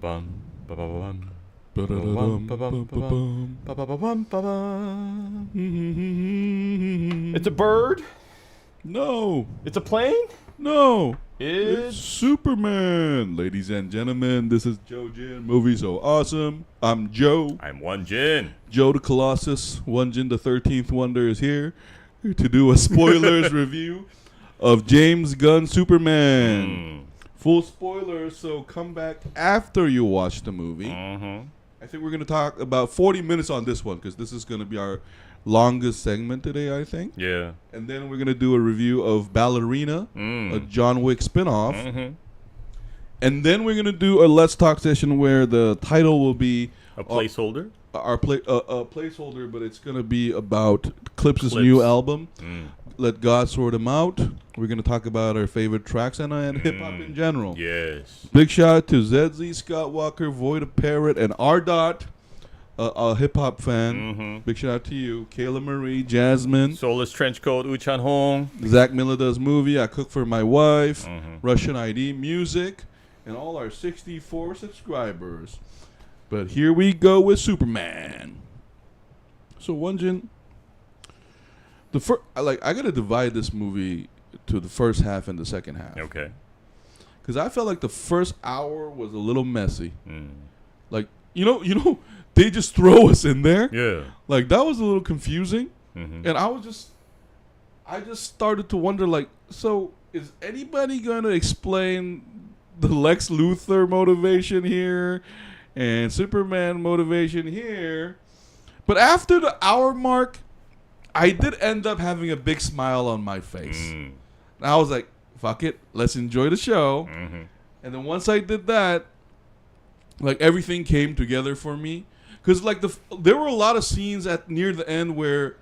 It's a bird? No. It's a plane? No. It's Superman. Ladies and gentlemen, this is JoeJinMovieSoAwesome. I'm Joe. I'm Won-Jin. Joe the Colossus. Won-Jin the 13th Wonder is here to do a spoilers review of James Gunn Superman. Full spoilers, so come back after you watch the movie. I think we're going to talk about 40 minutes on this one because this is going to be our longest segment today, I think. Yeah. And then we're going to do a review of Ballerina, a John Wick spinoff. And then we're going to do a Let's Talk session where the title will be... A placeholder? A placeholder, but it's going to be about Clips' new album. Let God Sort Them Out. We're going to talk about our favorite tracks and hip-hop in general. Yes. Big shout out to ZZ, Scott Walker, Void of Parrot, and R. Dot, a hip-hop fan. Big shout out to you. Kayla Marie, Jasmine. Soulless Trenchcoat, Uchan Hong. Zack Miller Does Movie, I Cook for My Wife. Russian ID Music. And all our 64 subscribers. But here we go with Superman. So, Won-Jin, I gotta divide this movie to the first half and the second half. Okay. Because I felt like the first hour was a little messy. Like, you know, they just throw us in there. Yeah. Like, that was a little confusing. And I just started to wonder, like, so is anybody gonna explain the Lex Luthor motivation here and Superman motivation here? But after the hour mark, I did end up having a big smile on my face. And I was like, fuck it, let's enjoy the show. And then once I did that, like, everything came together for me. Because, like, there were a lot of scenes near the end where,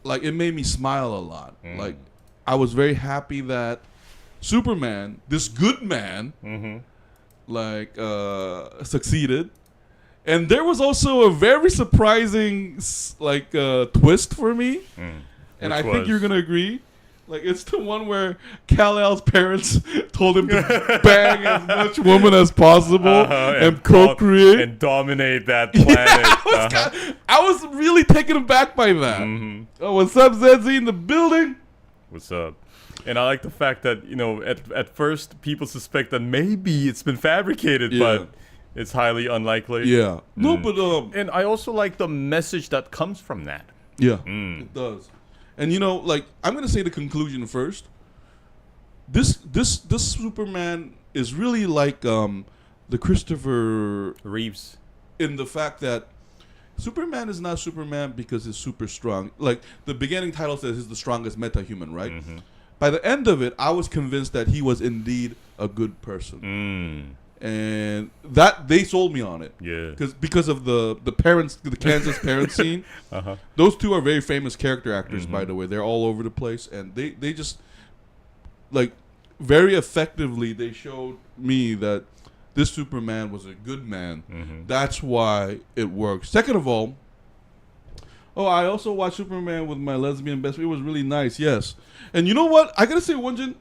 like, it made me smile a lot. Like, I was very happy that Superman, this good man, succeeded. And there was also a very surprising, twist for me. And I think you're going to agree. Like, it's the one where Kal-El's parents told him to bang as much woman as possible and procreate. And dominate that planet. Yeah, I was really taken aback by that. Oh, what's up, ZZ in the building? What's up? And I like the fact that, you know, at first people suspect that maybe it's been fabricated, but it's highly unlikely. Yeah. No, but... and I also like the message that comes from that. Yeah, it does. And, you know, like, I'm going to say the conclusion first. This Superman is really like the Christopher... Reeves. In the fact that Superman is not Superman because he's super strong. Like, the beginning title says he's the strongest meta-human, right? By the end of it, I was convinced that he was indeed a good person. And that they sold me on it. Yeah. Because of the parents, the Kansas parents scene. Those two are very famous character actors, by the way. They're all over the place, and they just, like, very effectively they showed me that this Superman was a good man. That's why it works. Second of all, I also watched Superman with my lesbian best friend. It was really nice, yes. And you know what? I gotta say, Won-Jin,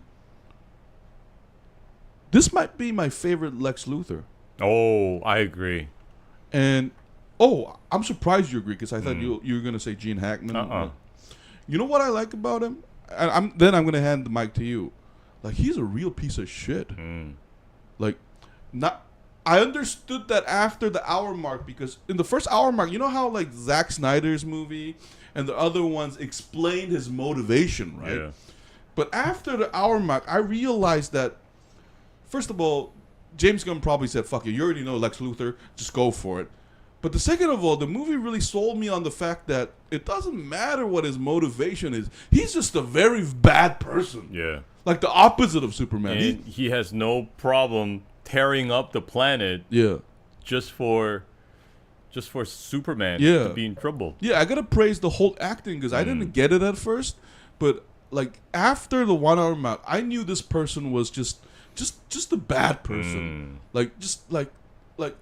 this might be my favorite Lex Luthor. Oh, I agree. And, I'm surprised you agree because I thought you were going to say Gene Hackman. You know what I like about him? I'm going to hand the mic to you. Like, he's a real piece of shit. Like, I understood that after the hour mark because in the first hour mark, you know how, like, Zack Snyder's movie and the other ones explained his motivation, right? Yeah. But after the hour mark, I realized that first of all, James Gunn probably said, fuck it, you already know Lex Luthor, just go for it. But the second of all, the movie really sold me on the fact that it doesn't matter what his motivation is. He's just a very bad person. Yeah. Like the opposite of Superman. And he has no problem tearing up the planet just for Superman to be in trouble. Yeah, I got to praise the whole acting because I didn't get it at first. But, like, after the 1 hour mark, I knew this person was just a bad person. Like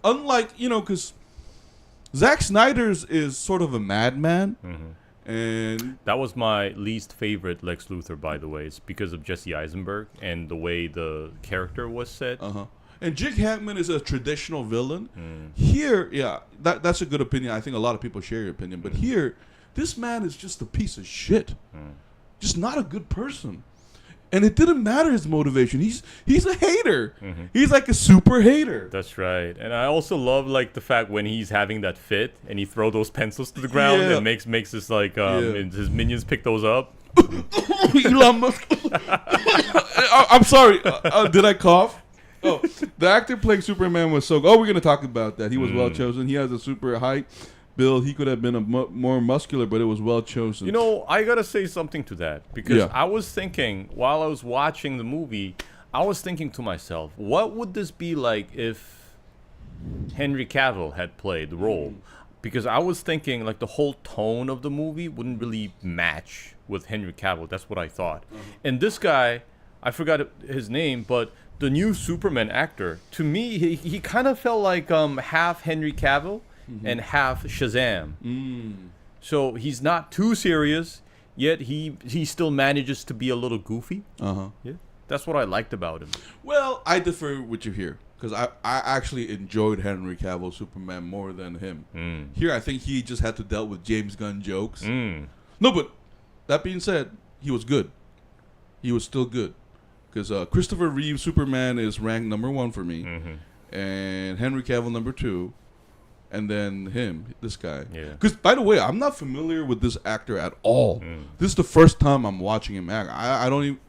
unlike, you know, because Zack Snyder's is sort of a madman. And that was my least favorite Lex Luthor, by the way. It's because of Jesse Eisenberg and the way the character was set. And Jake Hackman is a traditional villain. Here, that's a good opinion. I think a lot of people share your opinion. But here, this man is just a piece of shit. Just not a good person. And it didn't matter his motivation. He's a hater. He's like a super hater. That's right. And I also love like the fact when he's having that fit and he throw those pencils to the ground and makes this like his minions pick those up. Elon Musk. I'm sorry. Did I cough? Oh, the actor playing Superman was so. Oh, we're gonna talk about that. He was well chosen. He has a super height. Bill, he could have been more muscular, but it was well chosen. You know, I gotta say something to that because I was thinking while I was watching the movie, I was thinking to myself, what would this be like if Henry Cavill had played the role? Because I was thinking like the whole tone of the movie wouldn't really match with Henry Cavill. That's what I thought. And this guy, I forgot his name, but the new Superman actor, to me, he kind of felt like half Henry Cavill. And half Shazam. So he's not too serious, yet he still manages to be a little goofy. Yeah, that's what I liked about him. Well, I differ with you here because I actually enjoyed Henry Cavill Superman more than him. Here, I think he just had to deal with James Gunn jokes. No, but that being said, he was good. He was still good because Christopher Reeve Superman is ranked number 1 for me, and Henry Cavill number 2. And then this guy. Yeah. Because, by the way, I'm not familiar with this actor at all. This is the first time I'm watching him act. I don't even...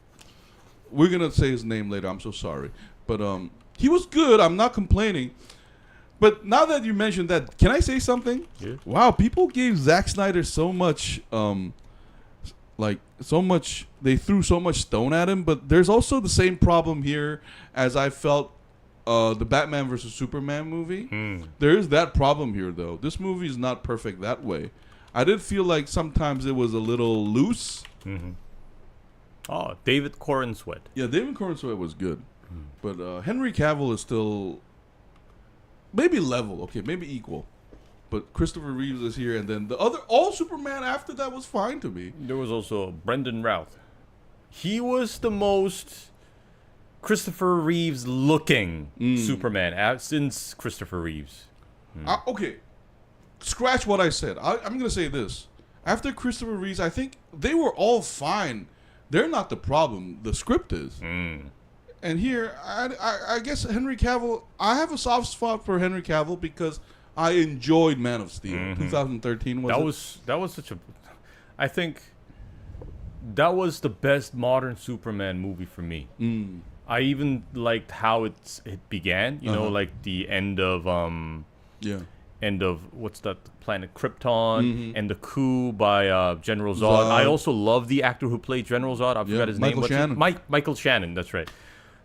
We're going to say his name later. I'm so sorry. But he was good. I'm not complaining. But now that you mentioned that, can I say something? Yeah. Wow, people gave Zack Snyder so much... They threw so much stone at him. But there's also the same problem here as I felt... the Batman versus Superman movie. There is that problem here, though. This movie is not perfect that way. I did feel like sometimes it was a little loose. Oh, David Corenswet. Yeah, David Corenswet was good. But Henry Cavill is still maybe level. Okay, maybe equal. But Christopher Reeves is here. And then all Superman after that was fine to me. There was also Brendan Routh. He was the most... Christopher Reeves looking Superman since Christopher Reeves. Okay, scratch what I said. I'm going to say this. After Christopher Reeves, I think they were all fine. They're not the problem. The script is. And here, I guess Henry Cavill, I have a soft spot for Henry Cavill because I enjoyed Man of Steel. 2013 that was such a... I think that was the best modern Superman movie for me. I even liked how it began. You know, like the end of what's that planet Krypton and the coup by General Zod. I also love the actor who played General Zod. I forgot his name. Michael Shannon. That's right.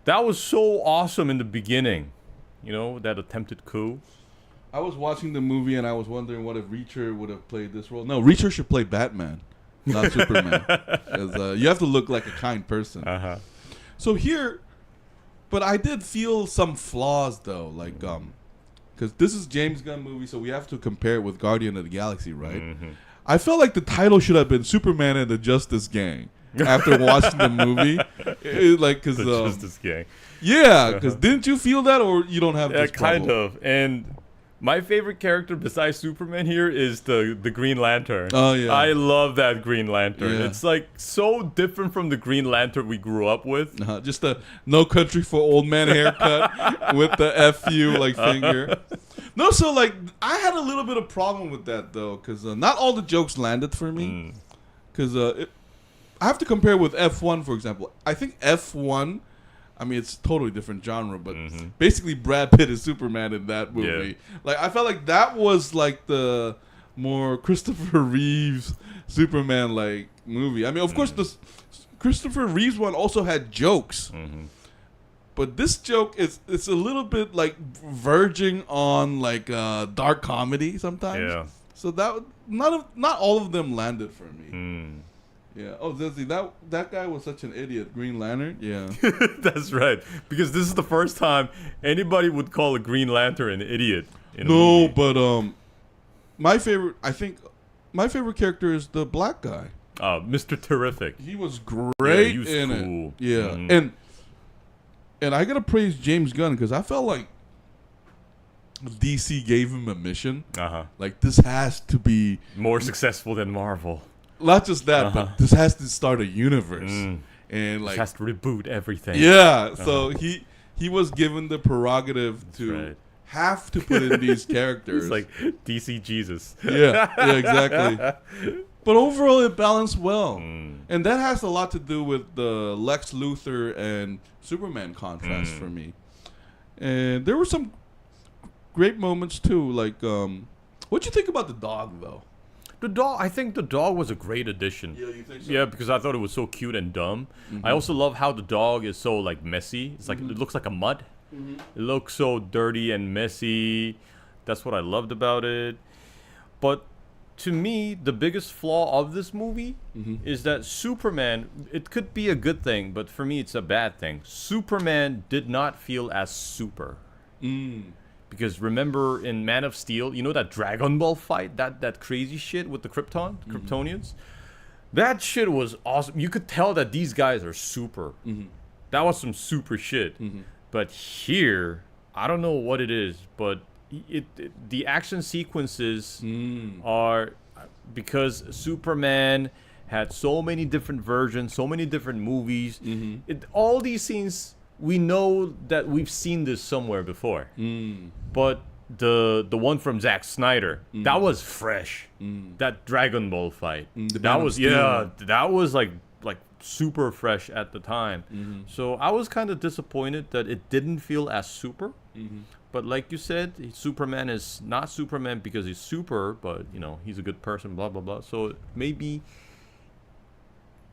That was so awesome in the beginning. You know, that attempted coup. I was watching the movie and I was wondering what if Reacher would have played this role. No, Reacher should play Batman, not Superman. Because you have to look like a kind person. So here. But I did feel some flaws, though, like, because this is James Gunn movie, so we have to compare it with Guardian of the Galaxy, right? I felt like the title should have been Superman and the Justice Gang after watching the movie. The Justice Gang. Yeah, because didn't you feel that, or you don't have this problem? Kind of, and... My favorite character besides Superman here is the Green Lantern. Oh, yeah. I love that Green Lantern. Yeah. It's like so different from the Green Lantern we grew up with. Just the No Country for Old Men haircut with the FU finger. No, so like I had a little bit of problem with that though, because not all the jokes landed for me. Because I have to compare with F1, for example. I think F1... I mean, it's a totally different genre, but basically Brad Pitt is Superman in that movie. Yeah. Like, I felt like that was like the more Christopher Reeves Superman like movie. I mean, of course, the Christopher Reeves one also had jokes, but this joke it's a little bit like verging on like dark comedy sometimes. Yeah. So that not all of them landed for me. Yeah. Oh, that guy was such an idiot. Green Lantern. Yeah. That's right. Because this is the first time anybody would call a Green Lantern an idiot. No, but my favorite character is the black guy. Mr. Terrific. He was great he was in cool. it. Yeah. And And I gotta praise James Gunn because I felt like DC gave him a mission. Like, this has to be more successful than Marvel. Not just that, but this has to start a universe. And like, this has to reboot everything. Yeah. So he was given the prerogative to have to put in these characters. It's like DC Jesus. Yeah, exactly. But overall, it balanced well. And that has a lot to do with the Lex Luthor and Superman contrast for me. And there were some great moments, too. Like, what'd you think about the dog, though? The dog, I think the dog was a great addition. Yeah, you think so? Yeah, because I thought it was so cute and dumb. I also love how the dog is so, like, messy. It's like, it looks like a mud. It looks so dirty and messy. That's what I loved about it. But to me, the biggest flaw of this movie is that Superman, it could be a good thing, but for me, it's a bad thing. Superman did not feel as super. Because remember in Man of Steel, you know that Dragon Ball fight? That crazy shit with the Kryptonians? That shit was awesome. You could tell that these guys are super. That was some super shit. But here, I don't know what it is, but the action sequences are, because Superman had so many different versions, so many different movies. All these scenes, we know that we've seen this somewhere before. But the one from Zack Snyder, that was fresh. That Dragon Ball fight, that was like super fresh at the time. So I was kind of disappointed that it didn't feel as super. But like you said, Superman is not Superman because he's super, but you know, he's a good person, blah blah blah. So maybe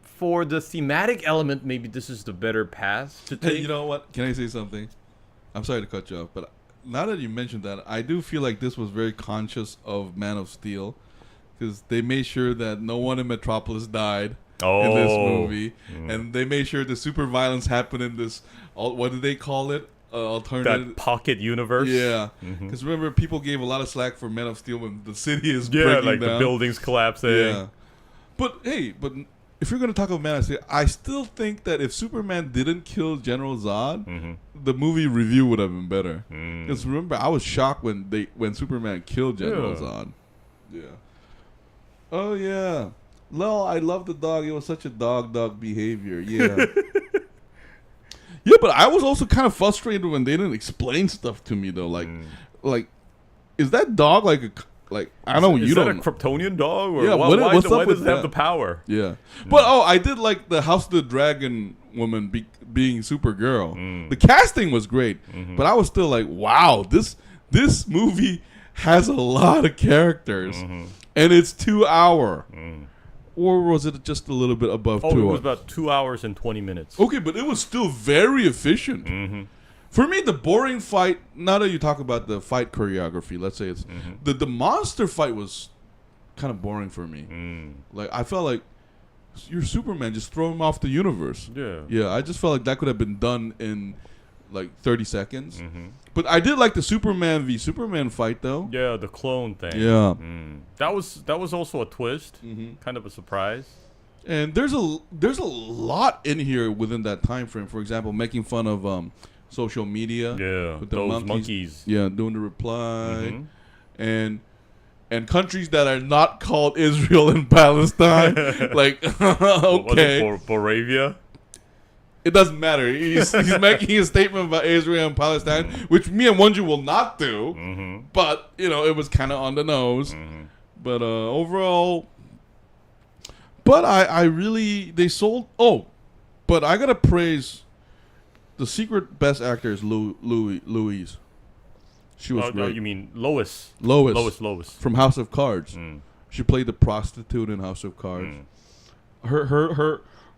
for the thematic element, maybe this is the better path to take. Hey, you know what? Can I say something? I'm sorry to cut you off, but now that you mentioned that, I do feel like this was very conscious of Man of Steel, because they made sure that no one in Metropolis died in this movie, and they made sure the super violence happened in this. What did they call it? Alternative that pocket universe. Yeah, because remember, people gave a lot of slack for Man of Steel when the city is breaking like down. The buildings collapsing. Yeah, but hey, if you're going to talk about Man of Steel, I still think that if Superman didn't kill General Zod, the movie review would have been better. Because remember, I was shocked when Superman killed General Zod. Yeah. Oh yeah. No, I love the dog. It was such a dog behavior. Yeah. Yeah, but I was also kind of frustrated when they didn't explain stuff to me though. Like, is that dog like I don't know? Is that a Kryptonian dog? Or yeah. why What's up does with it have the power? Yeah. But I did like the House of the Dragon woman being Supergirl. The casting was great, but I was still like, wow, this movie has a lot of characters, and it's 2 hour. Or was it just a little bit above 2 hours? It was about 2 hours and 20 minutes. Okay, but it was still very efficient. For me, the boring fight, now that you talk about the fight choreography, let's say it's... The monster fight was kind of boring for me. Like, I felt like, you're Superman, just throw him off the universe. Yeah, I just felt like that could have been done in, like, 30 seconds. But I did like the Superman v Superman fight, though. Yeah, the clone thing. Yeah. That was also a twist. Kind of a surprise. And there's a lot in here within that time frame. For example, making fun of social media. Yeah, with the those monkeys. Yeah, doing the reply. And countries that are not called Israel and Palestine. Like, okay. Was it Boravia? It doesn't matter. He's making a statement about Israel and Palestine, which me and Won-Jin will not do. But, you know, it was kind of on the nose. But overall... But I really... They sold... Oh, but I got to praise... The secret best actor is Louise. She was great. You mean Lois? Lois. From House of Cards. She played the prostitute in House of Cards.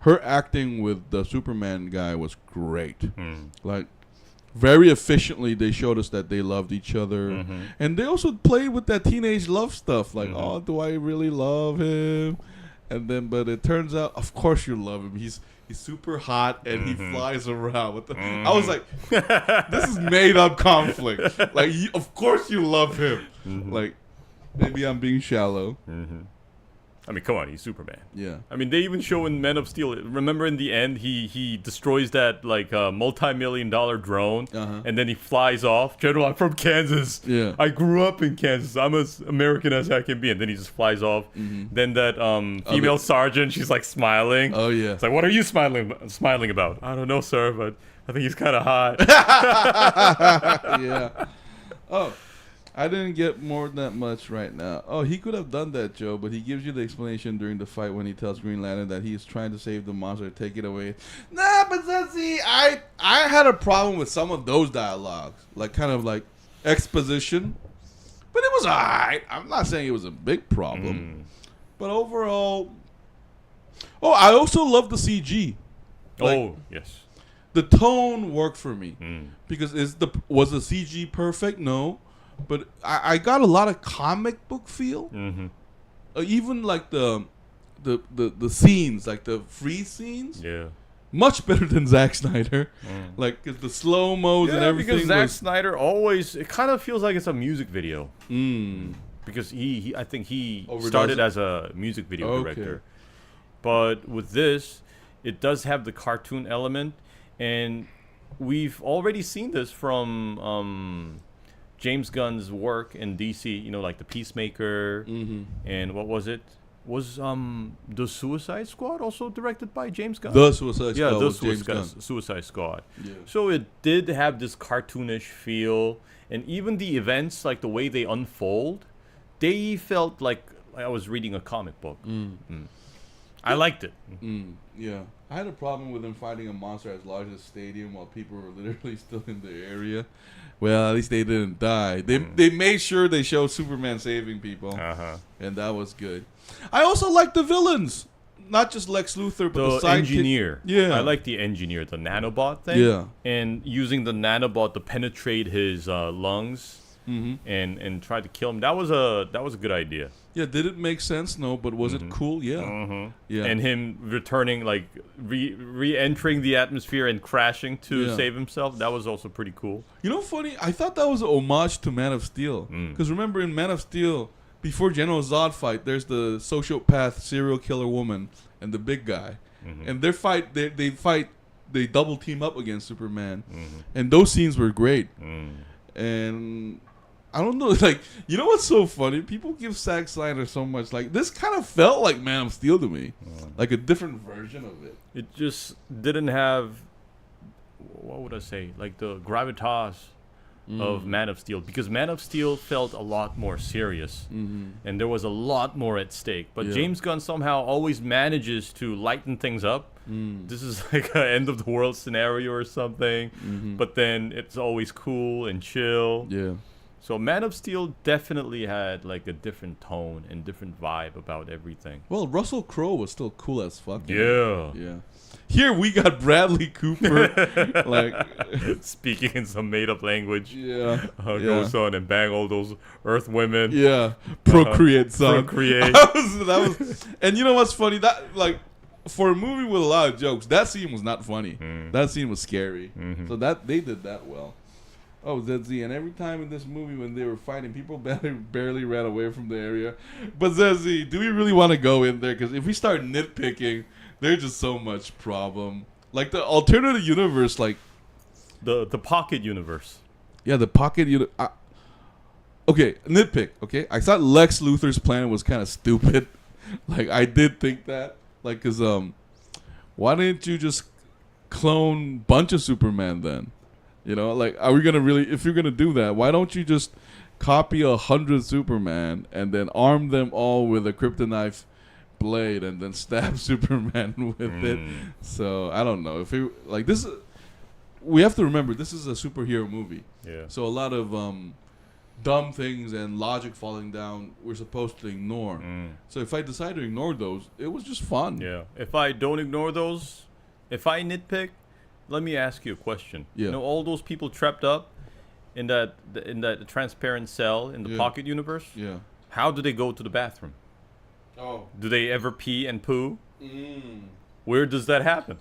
Her acting with the Superman guy was great. Like, very efficiently, they showed us that they loved each other. And they also played with that teenage love stuff. Like, oh, do I really love him? And then, but it turns out, of course you love him. He's super hot and he flies around with the, I was like, this is made up conflict. Like, of course you love him. Like, maybe I'm being shallow. I mean, come on, he's Superman. Yeah. I mean, they even show in Man of Steel. Remember in the end, he destroys that like multi-million-dollar drone, and then he flies off. General, I'm from Kansas. Yeah. I grew up in Kansas. I'm as American as I can be. And then he just flies off. Then that female sergeant, she's like smiling. Oh yeah. It's like, what are you smiling about? I don't know, sir, but I think he's kind of hot. Yeah. Oh. I didn't get more than that much right now. Oh, he could have done that, Joe, but he gives you the explanation during the fight when he tells Green Lantern that he is trying to save the monster, take it away. Nah, but then see, I had a problem with some of those dialogues, like kind of like exposition, but it was alright. I'm not saying it was a big problem, but overall, I also love the CG. Like, yes. The tone worked for me because was the CG perfect? No. But I got a lot of comic book feel. Even like the scenes, like the free scenes. Yeah. Much better than Zack Snyder. Like the slow-mos and everything. Because Zack Snyder always, it kind of feels like it's a music video. Because I think he started as a music video director. But with this, it does have the cartoon element. And we've already seen this from... James Gunn's work in DC, you know, like the Peacemaker, and what was it? Was the Suicide Squad also directed by James Gunn? The Suicide Squad. Yeah, the James Suicide Squad. Yeah. So it did have this cartoonish feel, and even the events, like the way they unfold, they felt like I was reading a comic book. I liked it. Yeah. I had a problem with them fighting a monster as large as a stadium while people were literally still in the area. Well, at least they didn't die. They made sure they showed Superman saving people, and that was good. I also like the villains, not just Lex Luthor, but the engineer. Yeah, I like the engineer, the nanobot thing. Yeah, and using the nanobot to penetrate his lungs and try to kill him. That was a good idea. Yeah, did it make sense? No, but was it cool? Yeah. Yeah. And him returning, like re-entering the atmosphere and crashing to save himself. That was also pretty cool. You know, funny, I thought that was an homage to Man of Steel. Because remember in Man of Steel, before General Zod fight, there's the sociopath serial killer woman and the big guy. And their fight, they double team up against Superman. And those scenes were great. And... I don't know, like, you know what's so funny? People give Zack Snyder so much, like, this kind of felt like Man of Steel to me. Like a different version of it. It just didn't have, what would I say, like the gravitas of Man of Steel. Because Man of Steel felt a lot more serious. And there was a lot more at stake. But James Gunn somehow always manages to lighten things up. This is like an end of the world scenario or something. But then it's always cool and chill. Yeah. So Man of Steel definitely had like a different tone and different vibe about everything. Well, Russell Crowe was still cool as fuck. Yeah. Yeah. Here we got Bradley Cooper, like speaking in some made-up language. Yeah. Goes on and bang all those Earth women. Yeah. Procreate, son. Procreate. that was, and you know what's funny? That like for a movie with a lot of jokes, that scene was not funny. That scene was scary. So that they did that well. Oh, ZZ, and every time in this movie when they were fighting, people barely ran away from the area. But ZZ, do we really want to go in there? Because if we start nitpicking, there's just so much problem. Like the alternative universe, like... The pocket universe. Yeah, the pocket universe. Okay, nitpick, okay? I thought Lex Luthor's plan was kind of stupid. Like, I did think that. Like, because, why didn't you just clone a bunch of Superman then? You know, like, are we gonna really? If you're gonna do that, why don't you just copy 100 Superman and then arm them all with a kryptonite blade and then stab Superman with it? So I don't know if it, like this. We have to remember this is a superhero movie. Yeah. So a lot of dumb things and logic falling down we're supposed to ignore. So if I decide to ignore those, it was just fun. Yeah. If I don't ignore those, if I nitpick. Let me ask you a question. Yeah. You know all those people trapped up in that transparent cell in the pocket universe? Yeah. How do they go to the bathroom? Oh. Do they ever pee and poo? Where does that happen?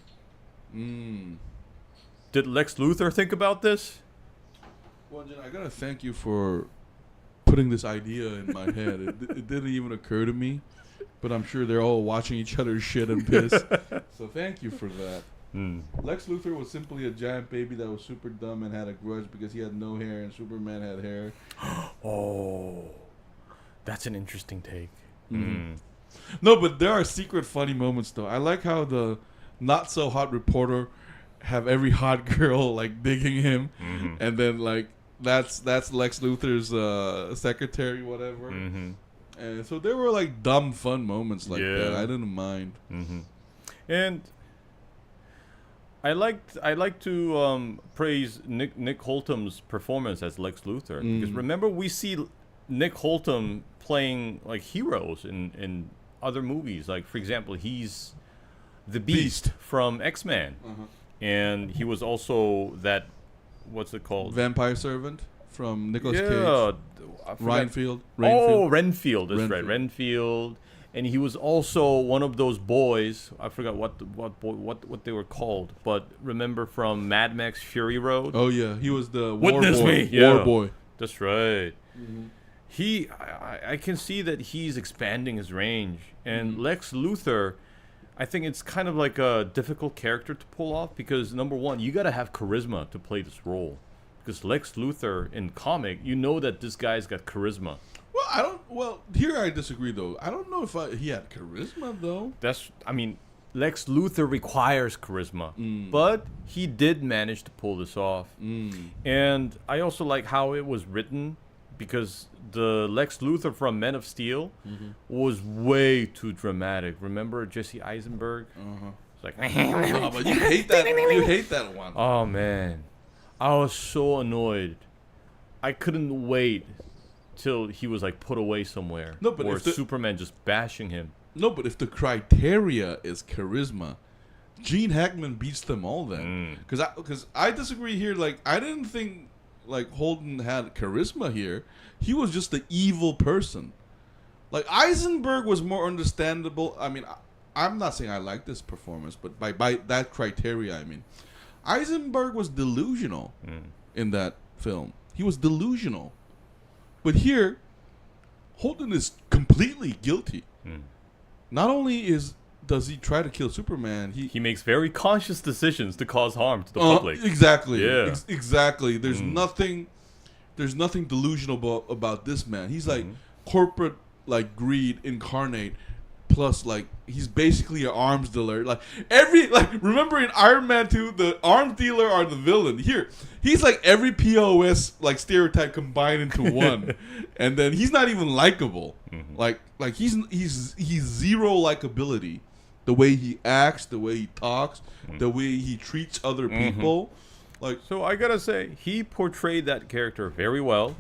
Did Lex Luthor think about this? Won-Jin, I gotta thank you for putting this idea in my head. It didn't even occur to me. but I'm sure they're all watching each other shit and piss. So thank you for that. Lex Luthor was simply a giant baby that was super dumb and had a grudge because he had no hair and Superman had hair. Oh, that's an interesting take. No, but there are secret funny moments though. I like how the not so hot reporter have every hot girl like digging him, and then like that's Lex Luthor's secretary, whatever. And so there were like dumb fun moments like that. I didn't mind. And I like to praise Nick Holtum's performance as Lex Luthor, because remember we see Nick Holtum playing like heroes in other movies. Like for example, he's the Beast from X-Men, and he was also that what's it called? Vampire Servant from Nicolas Cage. Renfield. Renfield. That's right, Renfield. And he was also one of those boys. I forgot what they were called, but remember from Mad Max Fury Road? Oh yeah, he was the Witness war boy. Me. Yeah. War boy. That's right. I can see that he's expanding his range, and Lex Luthor, I think it's kind of like a difficult character to pull off because number one, you got to have charisma to play this role, because Lex Luthor in comic, you know that this guy's got charisma. Well, here I disagree though. I don't know if he had charisma though. Lex Luthor requires charisma, but he did manage to pull this off. And I also like how it was written, because the Lex Luthor from Men of Steel was way too dramatic. Remember Jesse Eisenberg? It's like, no, but you hate that. You hate that one. Oh man, I was so annoyed. I couldn't wait till he was like put away somewhere. No, but or Superman just bashing him. No, but if the criteria is charisma, Gene Hackman beats them all then. Because I disagree here. Like I didn't think like Holden had charisma here. He was just the evil person. Like Eisenberg was more understandable. I mean, I'm not saying I like this performance, but by that criteria, I mean, Eisenberg was delusional in that film. He was delusional. But here, Holden is completely guilty. Not only does he try to kill Superman, he makes very conscious decisions to cause harm to the public. Exactly. Yeah. Exactly. There's nothing delusional about this man. He's like corporate like greed incarnate. Plus, like, he's basically an arms dealer. Remember in Iron Man 2, the arms dealer are the villain. Here, he's like every POS like stereotype combined into one, and then he's not even likable. Like he's zero likability. The way he acts, the way he talks, the way he treats other people. Like, so I gotta say, he portrayed that character very well,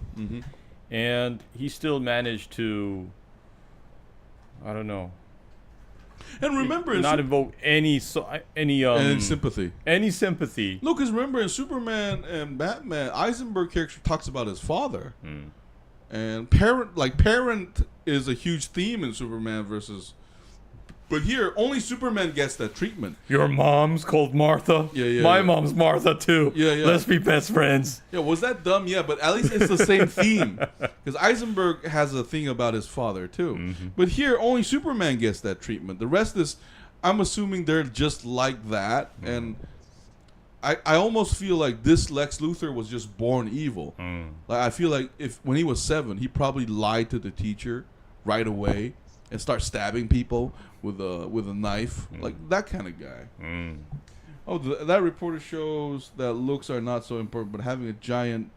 and he still managed to, I don't know. And remember, not evoke any sympathy. Any sympathy. No, because remember in Superman and Batman, Eisenberg character talks about his father, and parent is a huge theme in Superman versus. But here, only Superman gets that treatment. Your mom's called Martha. Yeah. My mom's Martha too. Yeah. Let's be best friends. Yeah, was that dumb? Yeah, but at least it's the same theme. Because Eisenberg has a thing about his father too. But here, only Superman gets that treatment. The rest is, I'm assuming they're just like that. And I almost feel like this Lex Luthor was just born evil. Like I feel like when he was 7, he probably lied to the teacher right away and start stabbing people with a knife, like that kind of guy. Oh, that reporter shows that looks are not so important, but having a giant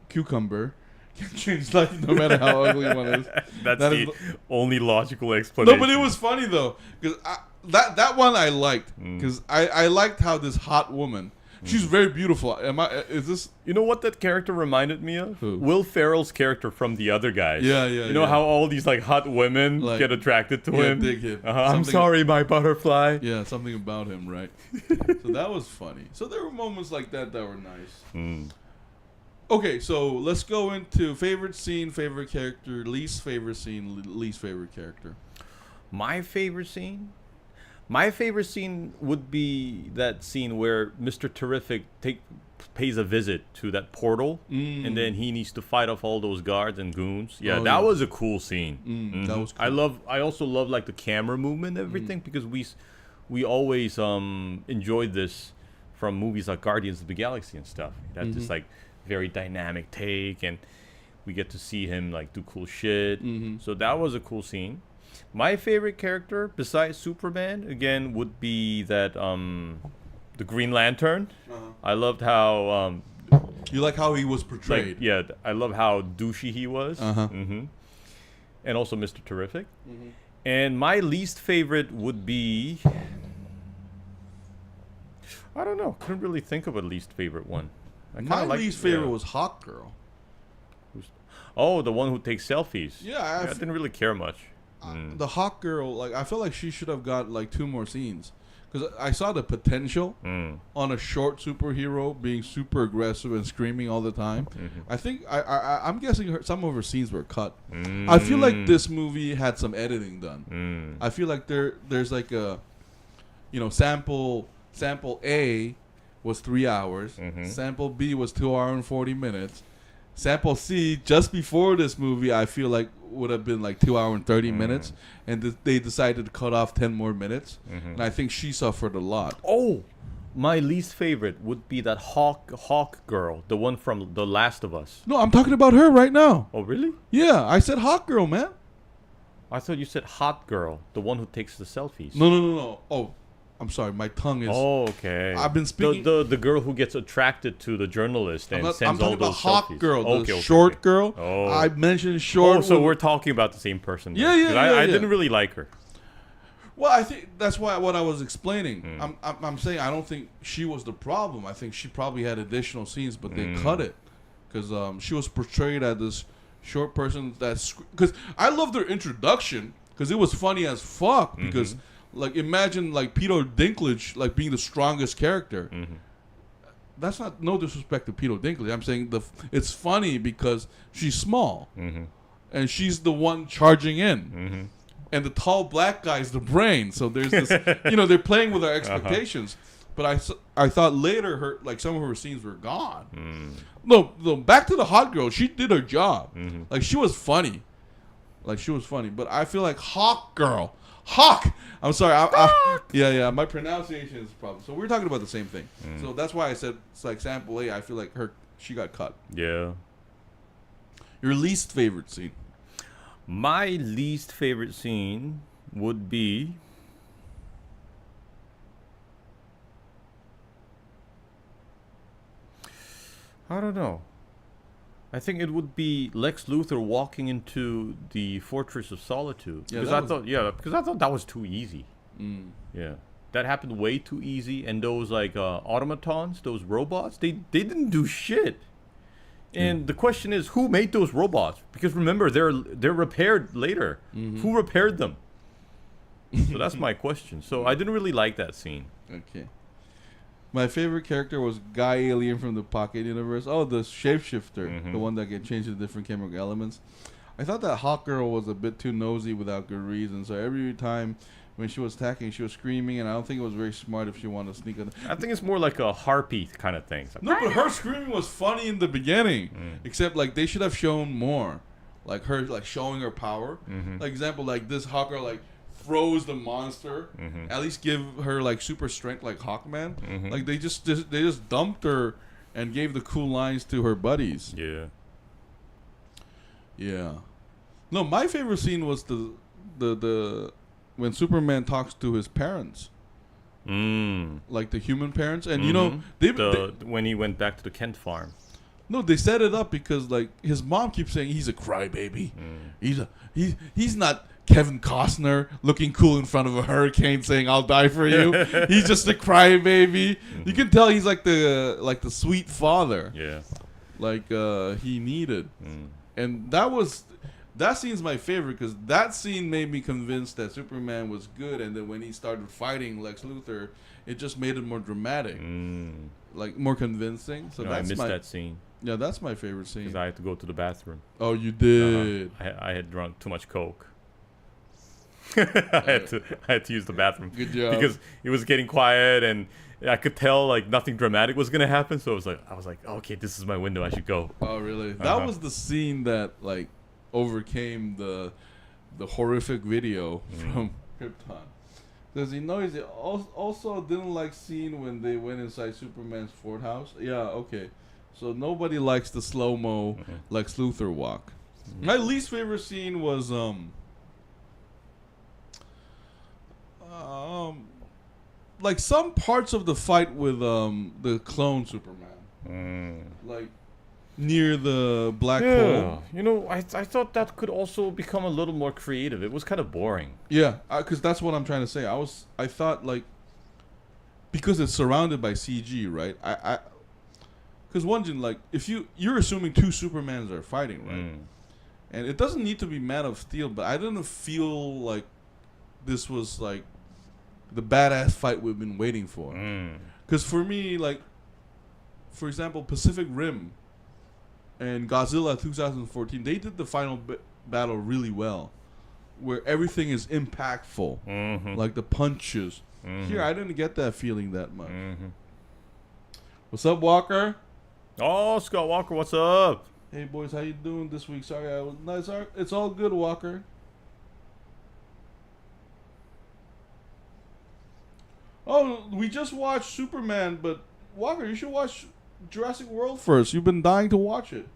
cucumber can change life no matter how ugly one is. That's the only logical explanation. No, but it was funny though, because that one I liked, because I liked how this hot woman. She's very beautiful. Is this? You know what that character reminded me of? Who? Will Ferrell's character from The Other Guys. Yeah. You know how all these like hot women get attracted to him? Dig him. I'm sorry, my butterfly. Yeah, something about him, right? So that was funny. So there were moments like that were nice. Okay, so let's go into favorite scene, favorite character, least favorite scene, least favorite character. My favorite scene? My favorite scene would be that scene where Mr. Terrific pays a visit to that portal, and then he needs to fight off all those guards and goons. Yeah, that was a cool scene. That was cool. I also love like the camera movement and everything because we always enjoyed this from movies like Guardians of the Galaxy and stuff. It had this like very dynamic take, and we get to see him like do cool shit. So that was a cool scene. My favorite character besides Superman again would be that the Green Lantern. I loved how you like how he was portrayed. I love how douchey he was. And also Mr. Terrific. And my least favorite would be, I don't know. Couldn't really think of a least favorite one. My least favorite was Hawk Girl. The one who takes selfies. Yeah, I didn't really care much. The Hawk Girl, like I feel like she should have got like 2 more scenes because I saw the potential on a short superhero being super aggressive and screaming all the time. I think I'm guessing some of her scenes were cut. I feel like this movie had some editing done. I feel like there's like a, sample A was 3 hours. Sample B was 2 hours and 40 minutes. Sample C, just before this movie, I feel like would have been like 2 hours and 30 minutes, and they decided to cut off 10 more minutes, and I think she suffered a lot. Oh, my least favorite would be that Hawk girl, the one from The Last of Us. No, I'm talking about her right now. Oh, really? Yeah, I said Hawk Girl, man. I thought you said Hot Girl, the one who takes the selfies. No. Oh, I'm sorry, my tongue is... Oh, okay. I've been speaking... The girl who gets attracted to the journalist and sends all those selfies. I'm talking about Hawk Girl, the short girl. Oh. I mentioned short... Oh, so we're talking about the same person. Yeah. I didn't really like her. Well, I think that's what I was explaining. I'm saying I don't think she was the problem. I think she probably had additional scenes, but they cut it. Because she was portrayed as this short person that's... Because I loved their introduction, because it was funny as fuck, because... Like, imagine, like, Peter Dinklage, like, being the strongest character. That's not, no disrespect to Peter Dinklage. I'm saying it's funny because she's small. And she's the one charging in. And the tall black guy's the brain. So there's this, they're playing with our expectations. But I thought later, some of her scenes were gone. No, back to the Hot Girl. She did her job. Like, she was funny. But I feel like Hawk Girl... Hawk! I'm sorry. Yeah. My pronunciation is a problem. So we're talking about the same thing. So that's why I said it's like sample A. I feel like she got cut. Yeah. Your least favorite scene? My least favorite scene would be... I don't know. I think it would be Lex Luthor walking into the Fortress of Solitude. Because I thought that was too easy. Yeah. That happened way too easy. And those like automatons, those robots, they didn't do shit. And the question is, who made those robots? Because remember, they're repaired later. Who repaired them? So that's my question. So I didn't really like that scene. Okay. My favorite character was Guy Alien from the Pocket Universe. Oh, the shapeshifter. The one that can change the different chemical elements. I thought that Hawk Girl was a bit too nosy without good reason. So every time when she was attacking, she was screaming. And I don't think it was very smart if she wanted to sneak on. I think it's more like a harpy kind of thing. No, but her screaming was funny in the beginning. Except like they should have shown more. Like her like showing her power. Like example, like this Hawk Girl like froze the monster. At least give her like super strength like Hawkman. Like they just dumped her and gave the cool lines to her buddies. Yeah. No, my favorite scene was the when Superman talks to his parents. Like the human parents, and when he went back to the Kent farm. No, they set it up because like his mom keeps saying he's a crybaby. He's not Kevin Costner looking cool in front of a hurricane saying I'll die for you. He's just a crybaby. You can tell he's like the sweet father. Yeah. Like he needed. And that scene's my favorite because that scene made me convinced that Superman was good, and then when he started fighting Lex Luthor, it just made it more dramatic. Like more convincing. So I missed that scene. Yeah, that's my favorite scene. Because I had to go to the bathroom. Oh, you did. I had drunk too much Coke. I had to use the bathroom. Good job. Because it was getting quiet and I could tell like nothing dramatic was gonna happen. So I was like, okay, this is my window. I should go. Oh, really? That was the scene that like overcame the horrific video from Krypton. Does he know he also didn't like scene when they went inside Superman's Ford house? Yeah, okay. So nobody likes the slow-mo Lex Luthor walk. My least favorite scene was like some parts of the fight with the clone Superman. Like near the black hole. You know, I thought that could also become a little more creative. It was kind of boring. Yeah, because that's what I'm trying to say. I thought like because it's surrounded by CG, right? Because Won-Jin, like if you're assuming two Supermans are fighting, right? And it doesn't need to be Man of Steel, but I didn't feel like this was like the badass fight we've been waiting for. Because for me, like for example, Pacific Rim and Godzilla 2014, they did the final battle really well, where everything is impactful, like the punches. Here, I didn't get that feeling that much. What's up, Walker? Oh, Scott Walker, what's up? Hey, boys, how you doing this week? Sorry, I was nice. It's all good, Walker. Oh, we just watched Superman, but Walker, you should watch Jurassic World first. You've been dying to watch it.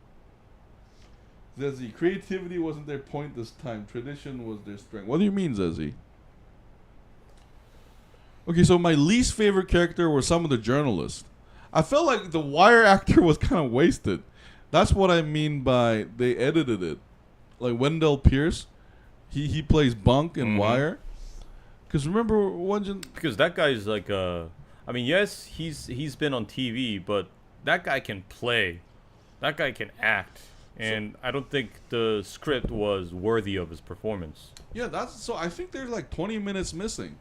Zezzy, creativity wasn't their point this time. Tradition was their strength. What do you mean, Zezzy? Okay, so my least favorite character were some of the journalists. I felt like the Wire actor was kind of wasted. That's what I mean by they edited it. Like Wendell Pierce, he plays Bunk in Wire. Because remember Won-Jin? Because that guy's like I mean, yes, he's been on TV, but that guy can play. That guy can act. And I don't think the script was worthy of his performance. Yeah, so I think there's like 20 minutes missing.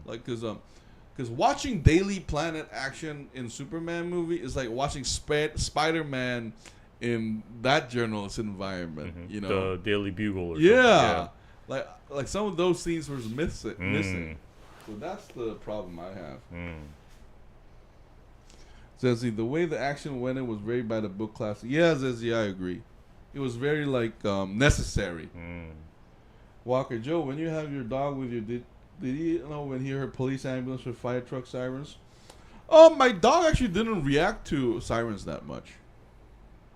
Like, because watching Daily Planet action in Superman movie is like watching Spider-Man in that journalist environment. You know, the Daily Bugle. Or yeah. Like some of those scenes were missing. So that's the problem I have. Zezzy, the way the action went in was very by the book classic. Yeah, Zezzy, I agree. It was very like necessary. Walker, Joe, when you have your dog with you, did he know when he heard police ambulance or fire truck sirens? My dog actually didn't react to sirens that much.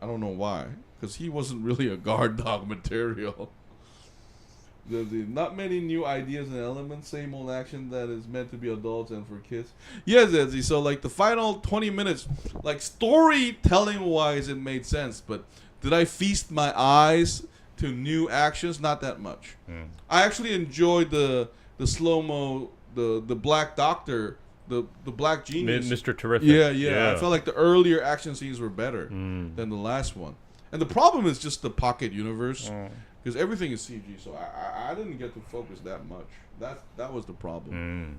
I don't know why, because he wasn't really a guard dog material. Not many new ideas and elements, same old action that is meant to be adults and for kids. Yes, Ezzy. So like the final 20 minutes, like storytelling wise, it made sense. But did I feast my eyes to new actions? Not that much. I actually enjoyed the slow-mo, the Black Doctor, the Black Genius. Mr. Terrific. Yeah. I felt like the earlier action scenes were better than the last one. And the problem is just the pocket universe. Because everything is CG, so I didn't get to focus that much. That was the problem.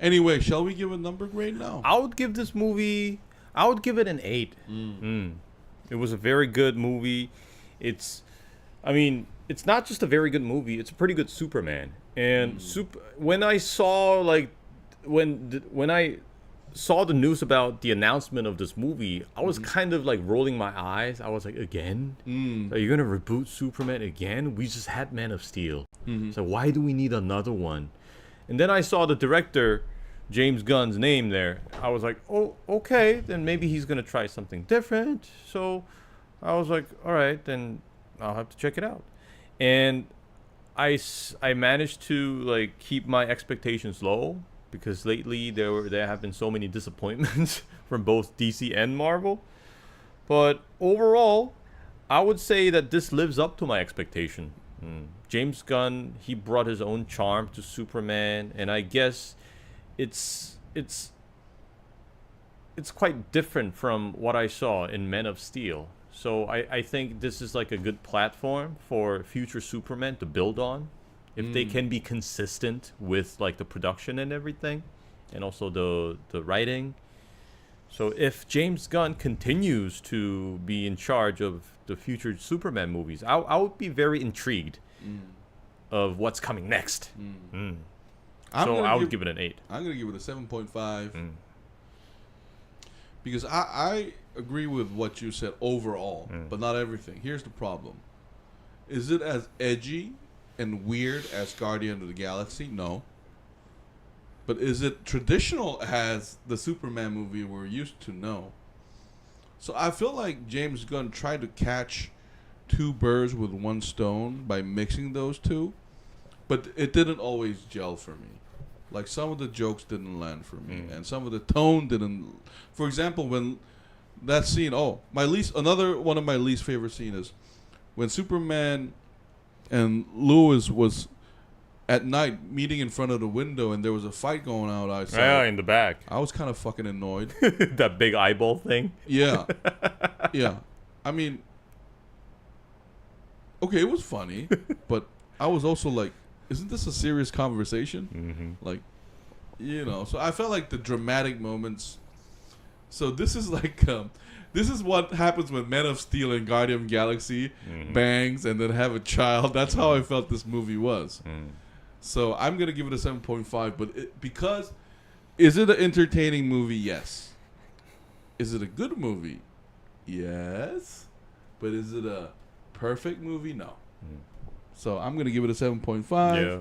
Anyway, shall we give a number grade now? I would give this movie, I would give it an 8. It was a very good movie. It's not just a very good movie. It's a pretty good Superman. And when I saw when I saw the news about the announcement of this movie, I was kind of like rolling my eyes. I was like, again? Are you gonna reboot Superman again? We just had Man of Steel. So why do we need another one? And then I saw the director, James Gunn's name there. I was like, oh, okay, then maybe he's gonna try something different. So I was like, all right, then I'll have to check it out. And I managed to like keep my expectations low, because lately there have been so many disappointments from both DC and Marvel. But overall, I would say that this lives up to my expectation. James Gunn, he brought his own charm to Superman, and I guess it's quite different from what I saw in Men of Steel. So I think this is like a good platform for future Superman to build on, if they can be consistent with like the production and everything, and also the writing. So if James Gunn continues to be in charge of the future Superman movies, I would be very intrigued. of what's coming next. So I would give it an 8. I'm gonna give it a 7.5 because I agree with what you said overall, but not everything. Here's the problem: is it as edgy and weird as Guardian of the Galaxy? No. But is it traditional as the Superman movie we're used to? No. So I feel like James Gunn tried to catch two birds with one stone by mixing those two, but it didn't always gel for me. Like, some of the jokes didn't land for me, and some of the tone didn't. For example, when that scene, another one of my least favorite scenes is when Superman and Lois was at night meeting in front of the window, and there was a fight going on outside. Yeah, in the back. I was kind of fucking annoyed. That big eyeball thing. Yeah, yeah. I mean, okay, it was funny, but I was also like, isn't this a serious conversation? Like, so I felt like the dramatic moments. So this is like, this is what happens when Men of Steel and Guardian of the Galaxy bangs and then have a child. That's how I felt this movie was. So I'm going to give it a 7.5, but because, is it an entertaining movie? Yes. Is it a good movie? Yes. But is it a perfect movie? No. So I'm going to give it a 7.5. Yeah.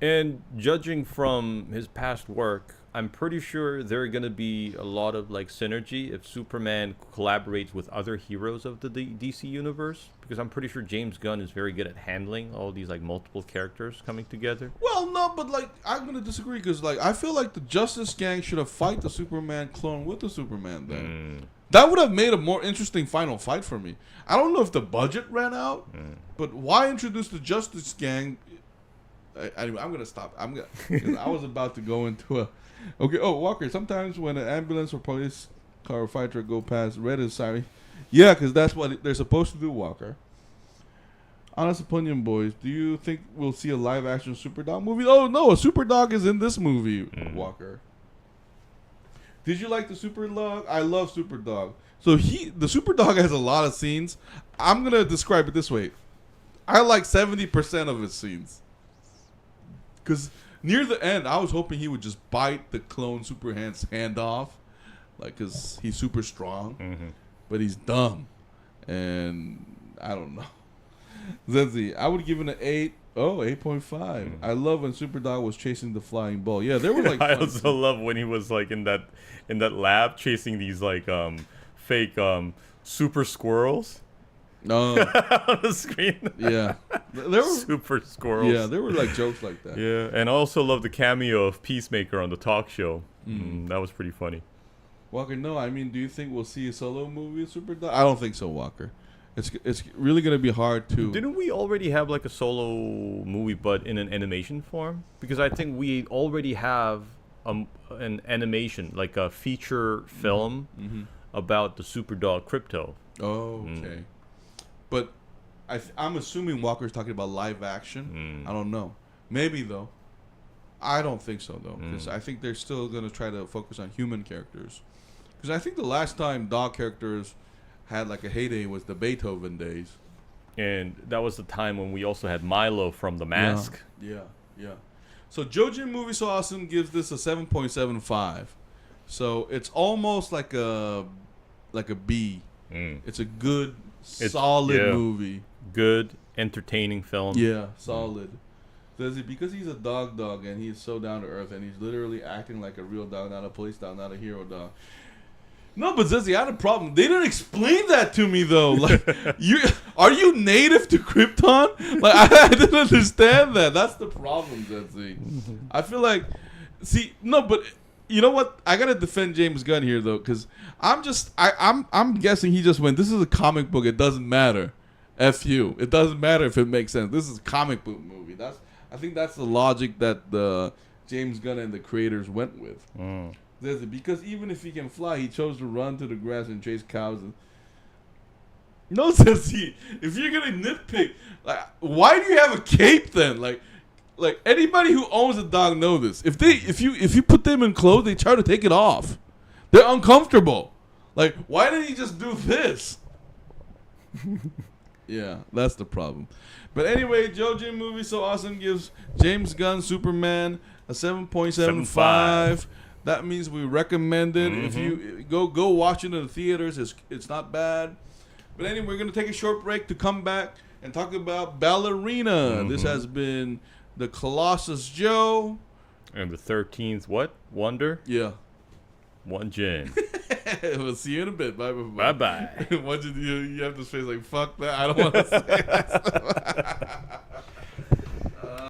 And judging from his past work, I'm pretty sure there are going to be a lot of like synergy if Superman collaborates with other heroes of the DC universe, because I'm pretty sure James Gunn is very good at handling all these like multiple characters coming together. Well, no, but like, I'm going to disagree, because like, I feel like the Justice Gang should have fight the Superman clone with the Superman then. That would have made a more interesting final fight for me. I don't know if the budget ran out, but why introduce the Justice Gang? Anyway, I'm going to stop. I was about to go into a... Okay, Walker, sometimes when an ambulance or police car or fire truck go past, red is sorry. Yeah, because that's what they're supposed to do, Walker. Honest opinion, boys, do you think we'll see a live-action Superdog movie? Oh, no, a Superdog is in this movie, Walker. Did you like the Superdog? I love Superdog. So the Superdog has a lot of scenes. I'm going to describe it this way. I like 70% of his scenes. Because near the end, I was hoping he would just bite the clone Superman's hand off. Like, because he's super strong. But he's dumb. And I don't know. Zenzi, I would give it an 8. Oh, 8.5. I love when Superdog was chasing the flying ball. Yeah, there were like... I also love when he was like in that lab chasing these like fake super squirrels. No. On the screen. Yeah. There were super squirrels. Yeah, there were like jokes like that. Yeah, and I also love the cameo of Peacemaker on the talk show. That was pretty funny. Walker, no, I mean, do you think we'll see a solo movie of Superdog? I don't think so, Walker. It's really going to be hard to... Didn't we already have like a solo movie but in an animation form? Because I think we already have an animation, like a feature film about the Superdog Krypto. Oh, okay. But I'm assuming Walker's talking about live action. I don't know. Maybe, though. I don't think so, though. Because I think they're still going to try to focus on human characters. Because I think the last time dog characters had like a heyday was the Beethoven days. And that was the time when we also had Milo from The Mask. Yeah. So JoeJinMovieSoAwesome gives this a 7.75. So it's almost like a B. It's a good, solid movie. Good, entertaining film. Yeah, solid. Because he's a dog and he's so down to earth and he's literally acting like a real dog, not a police dog, not a hero dog. No, but Zizzy, I had a problem. They didn't explain that to me though. Like, are you native to Krypton? Like, I didn't understand that. That's the problem, Zizzy. I feel like, but you know what? I gotta defend James Gunn here though, because I'm guessing he just went, this is a comic book. It doesn't matter. F you. It doesn't matter if it makes sense. This is a comic book movie. I think that's the logic that the James Gunn and the creators went with. Because even if he can fly, he chose to run to the grass and chase cows. No, says he. If you're gonna nitpick, like, why do you have a cape then? Like anybody who owns a dog know this. If you put them in clothes, they try to take it off. They're uncomfortable. Like, why didn't he just do this? Yeah, that's the problem. But anyway, JoeJinMovieSoAwesome gives James Gunn Superman a 7.75. That means we recommend it. If you go watch it in the theaters, it's not bad. But anyway, we're gonna take a short break to come back and talk about Ballerina. This has been the Colossus Joe and the 13th Wonder. Yeah. Won-Jin. We'll see you in a bit. Bye. Bye. Won-Jin, you have this face like, fuck that. I don't want to say that stuff.